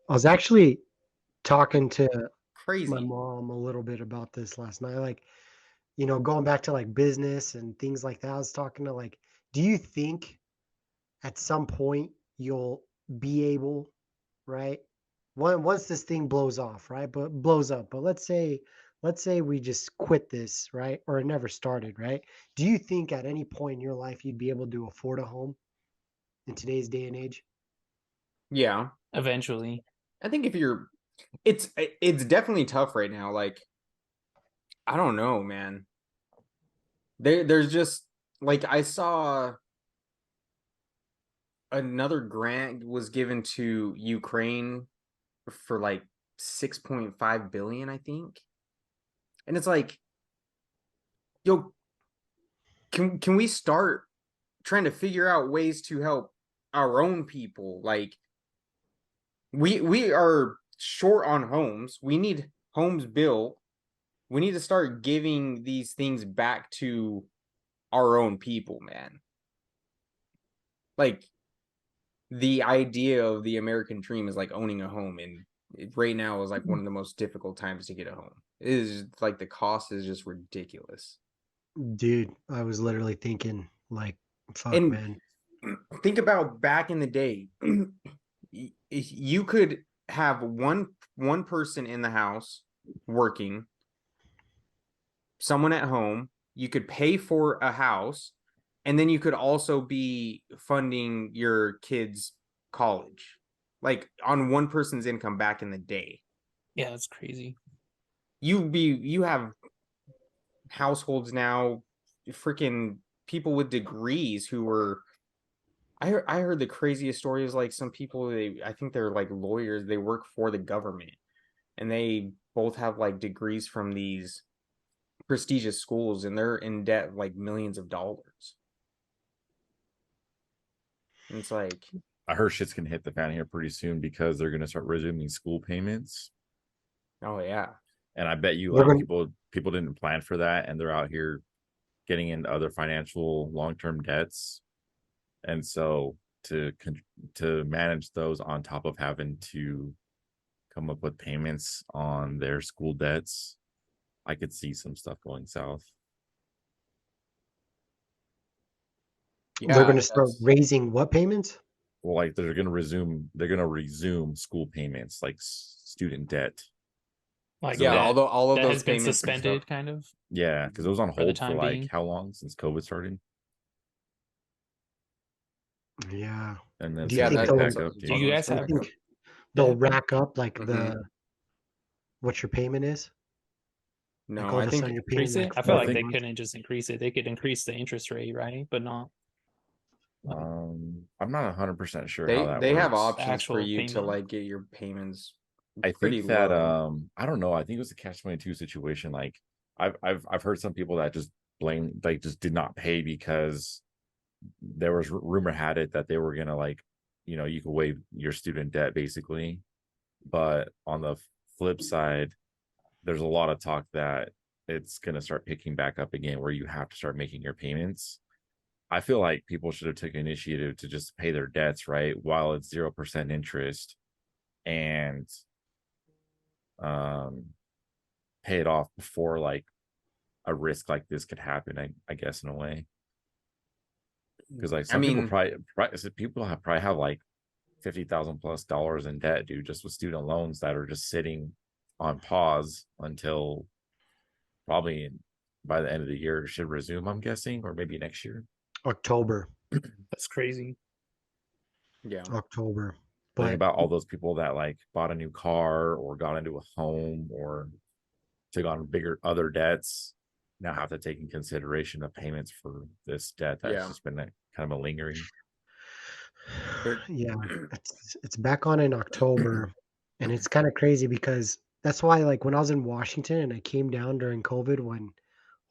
I was actually talking to my Crazy. mom a little bit about this last night. Like, going back to like business and things like that. I was talking to like, do you think at some point you'll be able, right? Once this thing blows off, right? But blows up. But let's say we just quit this, right? Or it never started, right? Do you think at any point in your life you'd be able to afford a home in today's day and age? Yeah. Eventually. I think if you're it's definitely tough right now. Like, I don't know, man. There's just like I saw another grant was given to Ukraine for like 6.5 billion, I think. And it's like, yo, can we start trying to figure out ways to help our own people? Like, we are short on homes. We need homes built. We need to start giving these things back to our own people, man. Like, the idea of the American dream is like owning a home, and right now is like one of the most difficult times to get a home. It is like the cost is just ridiculous. Dude, I was literally thinking like, fuck, And man. think about back in the day, you could have one person in the house working, someone at home. You could pay for a house, and then you could also be funding your kids' college, like on one person's income back in the day. Yeah, that's crazy. You have households now, freaking people with degrees who were. I heard the craziest stories. Like some people, I think they're like lawyers. They work for the government, and they both have like degrees from these prestigious schools, and they're in debt like millions of dollars. And it's like, I heard shit's gonna hit the fan here pretty soon because they're gonna start resuming school payments. oh yeah, And I bet you They're like going people didn't plan for that and they're out here getting into other financial long-term debts. And so to manage those on top of having to come up with payments on their school debts, I could see some stuff going south. they're yeah, going to start that's raising what payments? Well, like they're gonna resume school payments like student debt. Like So yeah. that All of that those has been payments and stuff. suspended kind of yeah, because it was on for the hold for time like being. how long since COVID started, Yeah. and then it's Do you Yeah, gonna think pick they'll that's back up, Do dude. you supposed guys to do you pick have up. think they'll debt? rack up like Hmm. what your payment is? Like No, all I of a think sudden you're paying Increase like it? I feel I like $400. think they couldn't just increase it. They could increase the interest rate, right? But not like I'm not 100% sure how they that they have works. the options for actual you to payment. like get your payments I pretty think that low. I don't know. I think it was a catch-22 situation. Like I've heard some people that just blame like just did not pay because there was rumor had it that they were gonna like you could waive your student debt basically. But on the flip side, there's a lot of talk that it's gonna start picking back up again where you have to start making your payments. I feel like people should have taken initiative to just pay their debts, right? While it's 0% interest and um pay it off before like a risk like this could happen, I guess in a way. Because like I some people mean, probably have like 50,000 plus dollars in debt, dude, just with student loans that are just sitting on pause until probably by the end of the year it should resume, I'm guessing, or maybe next year. October. That's crazy. yeah. October. Think But about all those people that like bought a new car or got into a home or took on bigger other debts now have to take in consideration the payments for this debt that's Yeah. just been kind of a lingering. There yeah, it's back on in October, and it's kind of crazy because that's why like when I was in Washington and I came down during COVID when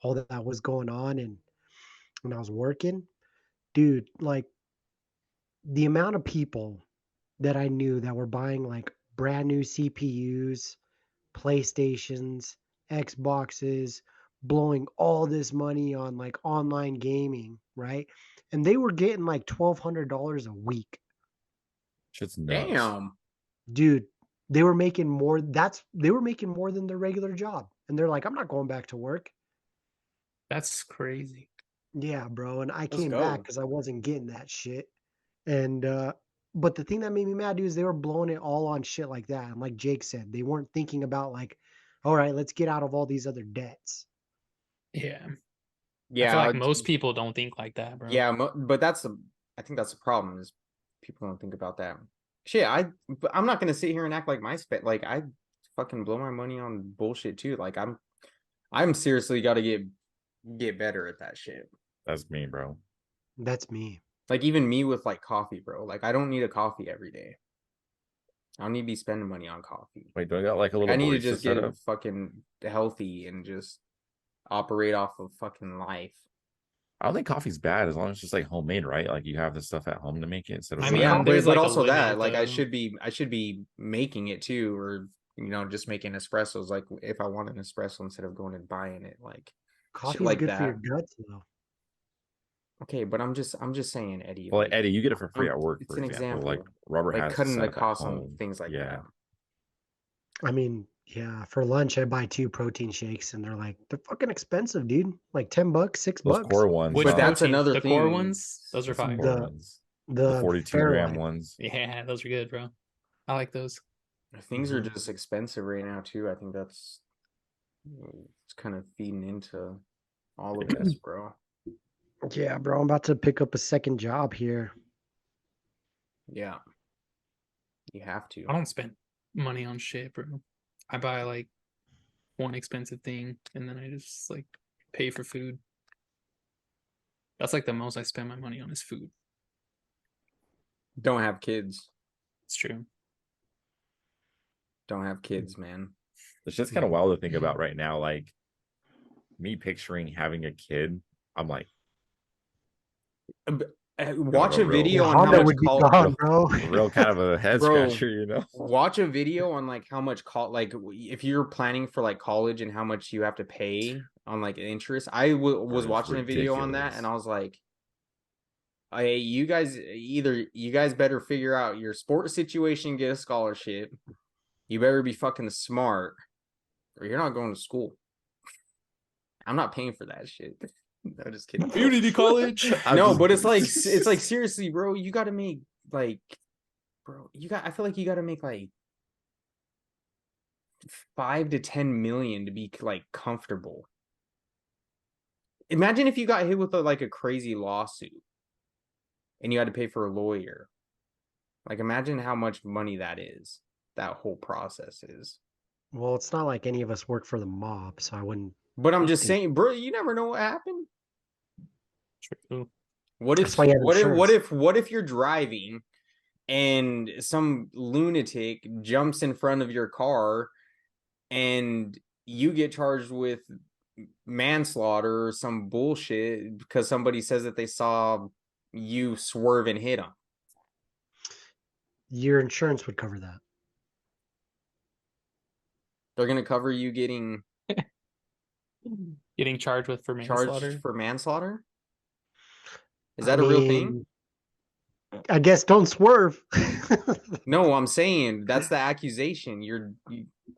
all that was going on and when I was working, dude, like the amount of people that I knew that were buying like brand new CPUs, PlayStations, Xboxes, blowing all this money on like online gaming, right? And they were getting like $1,200 a week. Shit's nuts. damn. Dude, they were making more. They were making more than their regular job, and they're like, I'm not going back to work. That's crazy. Yeah, bro. And I Let's came back go. because I wasn't getting that shit. And but the thing that made me mad, dude, is they were blowing it all on shit like that. And like Jake said, they weren't thinking about like, all right, let's get out of all these other debts. Yeah. I Yeah, feel like most people don't think like that, bro. yeah, but I think that's the problem is people don't think about that. Shit, but I'm not gonna sit here and act like like I fucking blow my money on bullshit too. Like I'm seriously got to get better at that shit. That's me, bro. That's me. Like even me with like coffee, bro. Like I don't need a coffee every day. I don't need to be spending money on coffee. Wait, do I got like a Like, little I need to barista just get setup? fucking healthy and just operate off of fucking life. I don't think coffee's bad as long as it's just like homemade, right? Like you have the stuff at home to make it instead of I like, mean, Yeah, there's but like a also that limit, like I though. should be making it too, or just making espressos. Like if I want an espresso instead of going and buying it, like shit Coffee's like good for your that. guts, though. Okay, but I'm just saying, Eddie. well, Like Eddie, you get it for free at work, it's for an example. Like example. Robert Like has cutting the set up at cost on home. things like Yeah. that. I mean, yeah, for lunch I buy 2 protein shakes and they're fucking expensive, dude. Like $10, $6. Those core ones, Which But that's protein? another The core thing. ones? Those are It's the fire. core The ones. The the 42-gram Fairlife. ones. Yeah, those are good, bro. I like those. Things are Mhm. just expensive right now too. I think that's it's kind of feeding into all of this, bro. Yeah, bro, I'm about to pick up a second job here. Yeah, you have to. I don't spend money on shit, bro. I buy like one expensive thing and then I just like pay for food. That's like the most I spend my money on is food. Don't have kids. It's true. Don't have kids, man. It's just kind of wild to think about right now. Like me picturing having a kid, I'm like, Watch a real- video Yeah, on how Honda much would be gone, bro. real kind of a head Bro. scratcher, you know? Watch a video on like how much like if you're planning for like college and how much you have to pay on like interest. I was It's watching a video on that ridiculous. and I was like, hey, you guys better figure out your sports situation, get a scholarship. You better be fucking smart, or you're not going to school. I'm not paying for that shit. No, just kidding. Community college. No, but it's like seriously, bro. You got to make like, bro. I feel like you got to make like 5 to 10 million to be like comfortable. Imagine if you got hit with like a crazy lawsuit, and you had to pay for a lawyer. Like, imagine how much money that is. That whole process is. Well, it's not like any of us work for the mob, so I wouldn't. But I'm just think- saying, bro. You never know what happened. True. What That's if why you have insurance. what if you're driving and some lunatic jumps in front of your car and you get charged with manslaughter or some bullshit because somebody says that they saw you swerve and hit them? Your insurance would cover that. They're gonna cover you getting Getting charged with for manslaughter. charged for manslaughter? Is I that a real thing? mean, I guess don't swerve. No, I'm saying that's the accusation.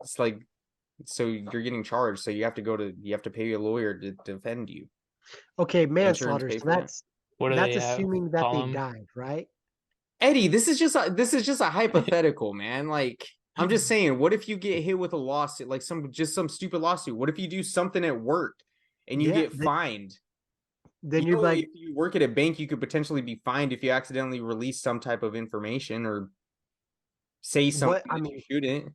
It's like, so you're getting charged, so you have to pay a lawyer to defend you. Okay, manslaughter. pay So for that? that's What do that's they have? assuming that they Column? died, right? Eddie, this is just a hypothetical, man. Like, I'm just saying, what if you get hit with a lawsuit, like some stupid lawsuit? What if you do something at work and you Yeah, get fined? Then you're like, If you work at a bank, you could potentially be fined if you accidentally release some type of information or say something I that mean, you shouldn't.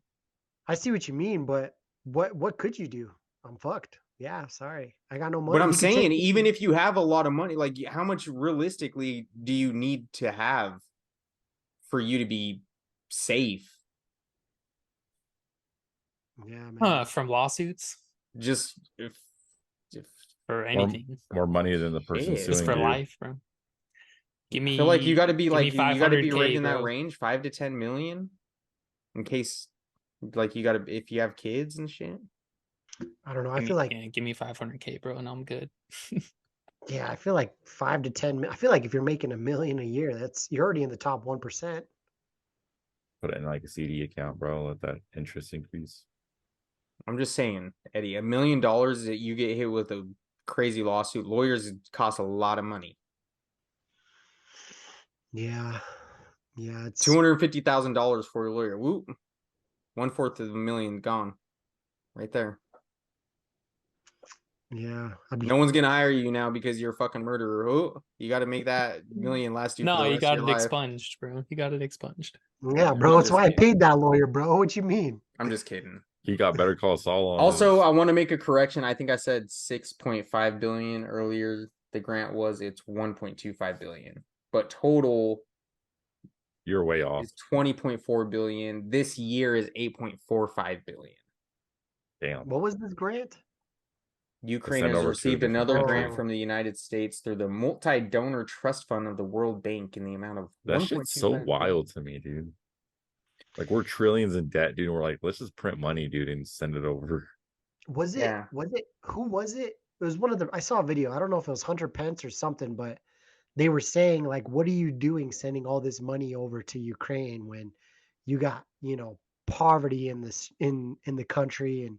I see what you mean, but what could you do? I'm fucked. Yeah, sorry. I got no money. But I'm You could take saying, me even to- if you have a lot of money, like how much realistically do you need to have for you to be safe? Yeah, man. From lawsuits Just if or anything. More money than the person Shit. Just suing for you. life, bro. Give me. I feel like you got to be give like me you got to be 500K, right in that bro. range, 5 to 10 million, in case like you got to if you have kids and shit. I don't know. I feel like Give me 500K, bro, and I'm good. yeah, I feel like 5 to 10. I feel like if you're making $1 million a year, you're already in the top 1%. Put it in like a CD account, bro. Let that interest increase. I'm just saying, Eddie, $1 million that you get hit with a crazy lawsuit. Lawyers cost a lot of money. Yeah. Yeah, it's $250,000 for a lawyer. Whoop. 1/4 of a million gone. Right there. yeah. No one's gonna hire you now because you're a fucking murderer. Oh, you gotta make that million last you for No, the you rest got of it your life. expunged, bro. You got it expunged. Yeah, bro. That's just why I kidding. paid that lawyer, bro. What you mean? I'm just kidding. He got Better Call Saul on. Also, I want to make a correction. I think I said 6.5 billion earlier. The grant was it's 1.25 billion, but total You're way off. is 20.4 billion. This year is 8.45 billion. Damn. What was this grant? Ukraine send has over to a received different another country. grant from the United States through the multi-donor trust fund of the World Bank in the amount of That shit's so 1.25 billion. wild to me, dude. Like we're trillions in debt, dude. And we're like, let's just print money, dude, and send it over. Was it? Yeah. Was it? Who was it? It was one of the. I saw a video. I don't know if it was Hunter Pence or something, but they were saying like, "What are you doing, sending all this money over to Ukraine when you got poverty in this in the country and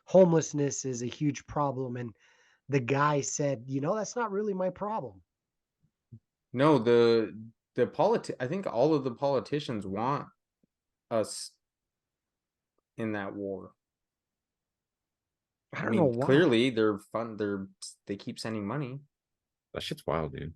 homelessness is a huge problem?" And the guy said, "That's not really my problem." No, I think all of the politicians want us in that war. I I don't know mean, why. clearly they're fun. They keep sending money. That shit's wild, dude.